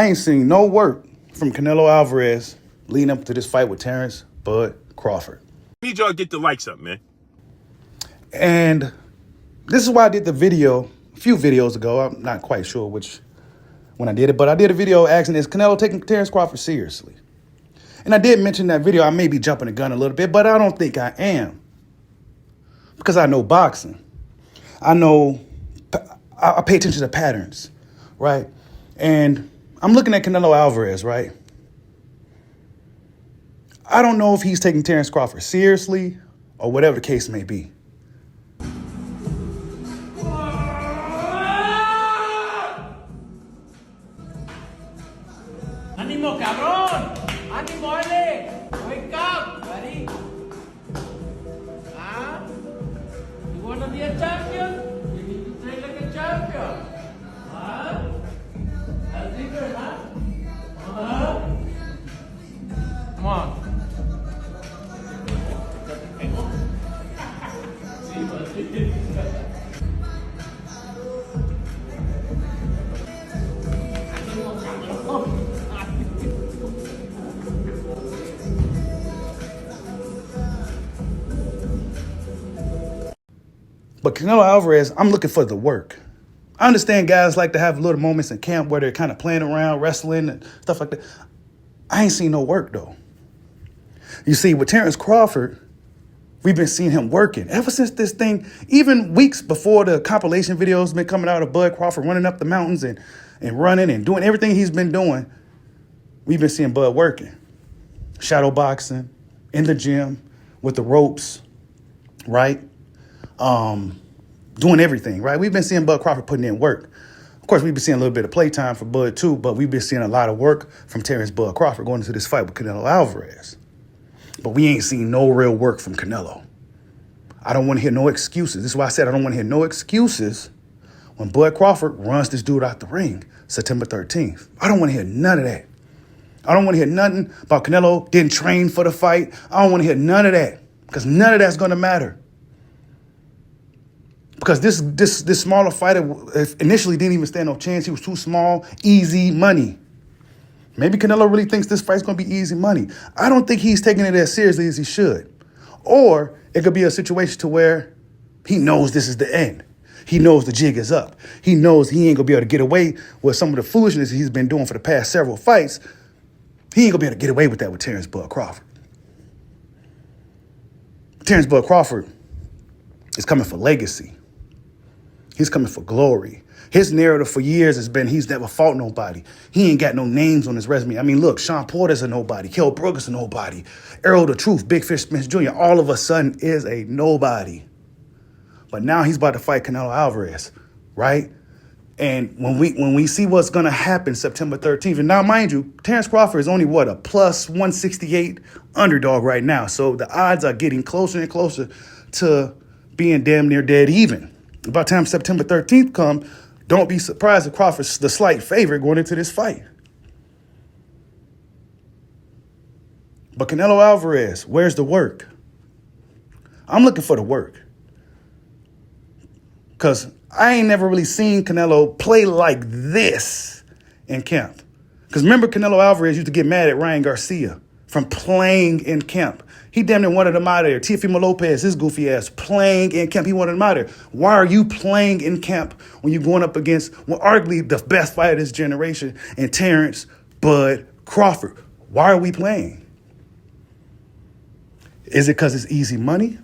I ain't seen no work from Canelo Alvarez leading up to this fight with Terence Crawford. Need y'all to get the likes up, man. And this is why I did the video a few videos ago. I'm not quite sure when I did it, but I did a video asking, is Canelo taking Terence Crawford seriously? And I did mention that video. I may be jumping the gun a little bit, but I don't think I am. Because I know boxing. I pay attention to patterns, right? And I'm looking at Canelo Alvarez, right? I don't know if he's taking Terence Crawford seriously or whatever the case may be. ¡Ánimo, cabrón! ¡Ánimo, L! Wake up, buddy! Huh? You want to be a champion? You need to train like a champion. Huh? That's different, huh? Huh? Come on. But Canelo Alvarez, I'm looking for the work. I understand guys like to have little moments in camp where they're kind of playing around, wrestling and stuff like that. I ain't seen no work, though. You see, with Terence Crawford, we've been seeing him working ever since this thing, even weeks before the compilation videos been coming out of Bud Crawford running up the mountains and running and doing everything he's been doing. We've been seeing Bud working. Shadow boxing, in the gym, with the ropes, right? Doing everything, right? We've been seeing Bud Crawford putting in work. Of course, we've been seeing a little bit of playtime for Bud too, but we've been seeing a lot of work from Terence Bud Crawford going into this fight with Canelo Alvarez. But we ain't seen no real work from Canelo. I don't want to hear no excuses. This is why I said I don't want to hear no excuses when Bud Crawford runs this dude out the ring September 13th. I don't want to hear none of that. I don't want to hear nothing about Canelo didn't train for the fight. I don't want to hear none of that because none of that's going to matter. Because this smaller fighter initially didn't even stand no chance. He was too small, easy money. Maybe Canelo really thinks this fight's going to be easy money. I don't think he's taking it as seriously as he should. Or it could be a situation to where he knows this is the end. He knows the jig is up. He knows he ain't going to be able to get away with some of the foolishness he's been doing for the past several fights. He ain't going to be able to get away with that with Terence Bud Crawford. Terence Bud Crawford is coming for legacy. He's coming for glory. His narrative for years has been he's never fought nobody. He ain't got no names on his resume. I mean, look, Sean Porter's a nobody. Kell Brook is a nobody. Errol the Truth, Big Fish Smith Jr., all of a sudden is a nobody. But now he's about to fight Canelo Alvarez, right? And when we see what's going to happen September 13th, and now, mind you, Terence Crawford is only, a plus 168 underdog right now. So the odds are getting closer and closer to being damn near dead even. By the time September 13th comes, don't be surprised if Crawford's the slight favorite going into this fight. But Canelo Alvarez, where's the work? I'm looking for the work. Because I ain't never really seen Canelo play like this in camp. Because remember, Canelo Alvarez used to get mad at Ryan Garcia from playing in camp. He damn near wanted him out of there. Teofimo Lopez, his goofy ass, playing in camp. He wanted him out of there. Why are you playing in camp when you're going up against, arguably the best fighter of this generation, and Terence Bud Crawford? Why are we playing? Is it because it's easy money?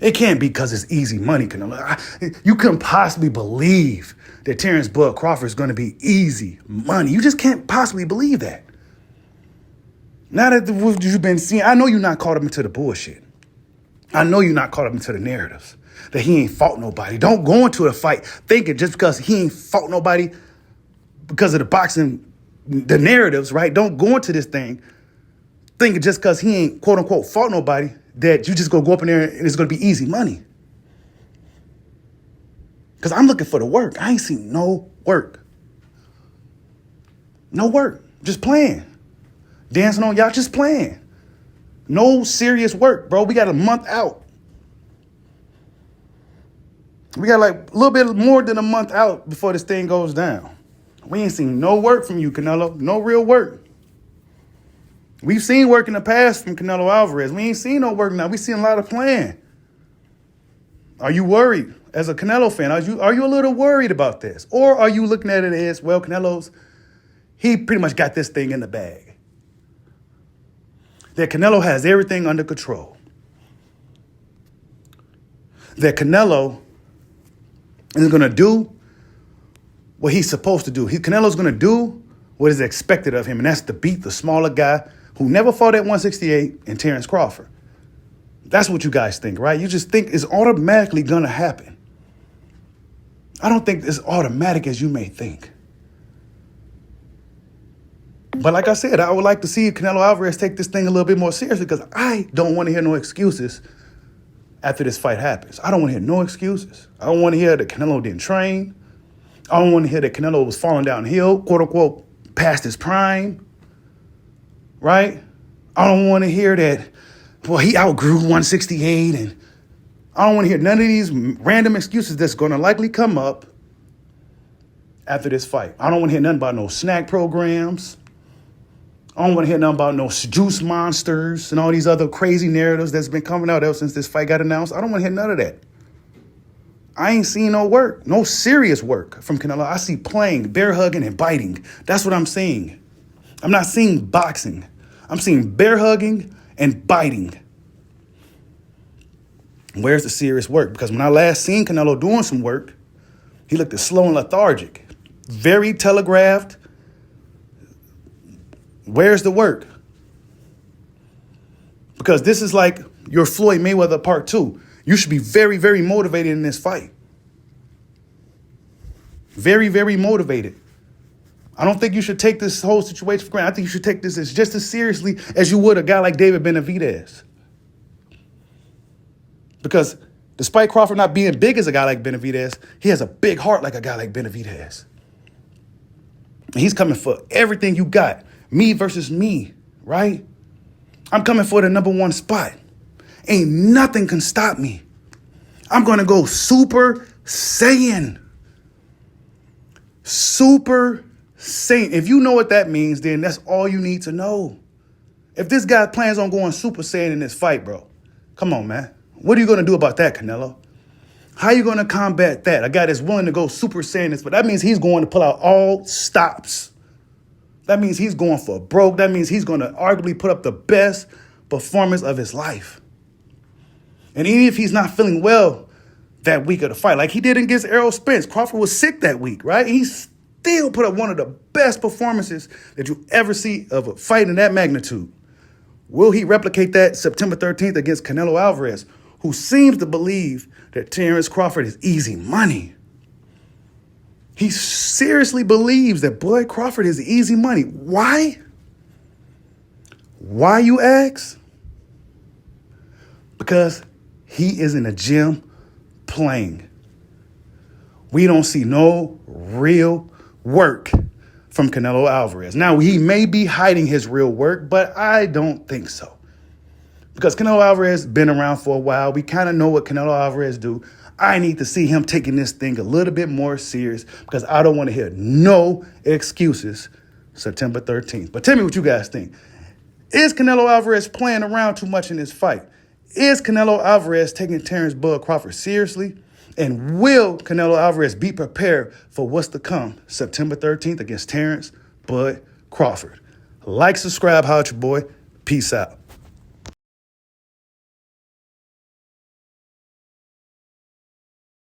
It can't be because it's easy money, Canelo. You couldn't possibly believe that Terence Bud Crawford is going to be easy money. You just can't possibly believe that. Now that you've been seeing, I know you're not caught up into the bullshit. I know you're not caught up into the narratives that he ain't fought nobody. Don't go into a fight thinking just because he ain't fought nobody because of the boxing, the narratives, right? Don't go into this thing thinking just because he ain't, quote unquote, fought nobody that you just go up in there and it's going to be easy money. Because I'm looking for the work. I ain't seen no work. No work. Just playing. Dancing on y'all, just playing. No serious work, bro. We got a month out. We got like a little bit more than a month out before this thing goes down. We ain't seen no work from you, Canelo. No real work. We've seen work in the past from Canelo Alvarez. We ain't seen no work now. We seen a lot of playing. Are you worried as a Canelo fan? Are you a little worried about this? Or are you looking at it as, well, he pretty much got this thing in the bag. That Canelo has everything under control. That Canelo is going to do what he's supposed to do. Canelo's going to do what is expected of him, and that's to beat the smaller guy who never fought at 168 and Terence Crawford. That's what you guys think, right? You just think it's automatically going to happen. I don't think it's automatic as you may think. But like I said, I would like to see Canelo Alvarez take this thing a little bit more seriously because I don't want to hear no excuses after this fight happens. I don't want to hear no excuses. I don't want to hear that Canelo didn't train. I don't want to hear that Canelo was falling downhill, quote unquote, past his prime, right? I don't want to hear that, well, he outgrew 168, and I don't want to hear none of these random excuses that's going to likely come up after this fight. I don't want to hear nothing about no snack programs. I don't want to hear nothing about no juice monsters and all these other crazy narratives that's been coming out ever since this fight got announced. I don't want to hear none of that. I ain't seen no work, no serious work from Canelo. I see playing, bear hugging, and biting. That's what I'm seeing. I'm not seeing boxing. I'm seeing bear hugging and biting. Where's the serious work? Because when I last seen Canelo doing some work, he looked slow and lethargic. Very telegraphed. Where's the work? Because this is like your Floyd Mayweather part 2. You should be very, very motivated in this fight. Very, very motivated. I don't think you should take this whole situation for granted. I think you should take this as just as seriously as you would a guy like David Benavidez. Because despite Crawford not being big as a guy like Benavidez, he has a big heart like a guy like Benavidez. And he's coming for everything you got. Me versus me, right? I'm coming for the number 1 spot. Ain't nothing can stop me. I'm going to go Super Saiyan. Super Saiyan. If you know what that means, then that's all you need to know. If this guy plans on going Super Saiyan in this fight, bro, come on, man. What are you going to do about that, Canelo? How are you going to combat that? A guy that's willing to go Super Saiyan, but that means he's going to pull out all stops. That means he's going for broke. That means he's going to arguably put up the best performance of his life. And even if he's not feeling well that week of the fight, like he did against Errol Spence, Crawford was sick that week, right? He still put up one of the best performances that you ever see of a fight in that magnitude. Will he replicate that September 13th against Canelo Alvarez, who seems to believe that Terence Crawford is easy money? He seriously believes that boy Crawford is easy money. Why? Why, you ask? Because he is in the gym playing. We don't see no real work from Canelo Alvarez. Now, he may be hiding his real work, but I don't think so. Because Canelo Alvarez has been around for a while. We kind of know what Canelo Alvarez do. I need to see him taking this thing a little bit more serious because I don't want to hear no excuses September 13th. But tell me what you guys think. Is Canelo Alvarez playing around too much in this fight? Is Canelo Alvarez taking Terence Bud Crawford seriously? And will Canelo Alvarez be prepared for what's to come September 13th against Terence Bud Crawford? Like, subscribe, holla at your boy. Peace out.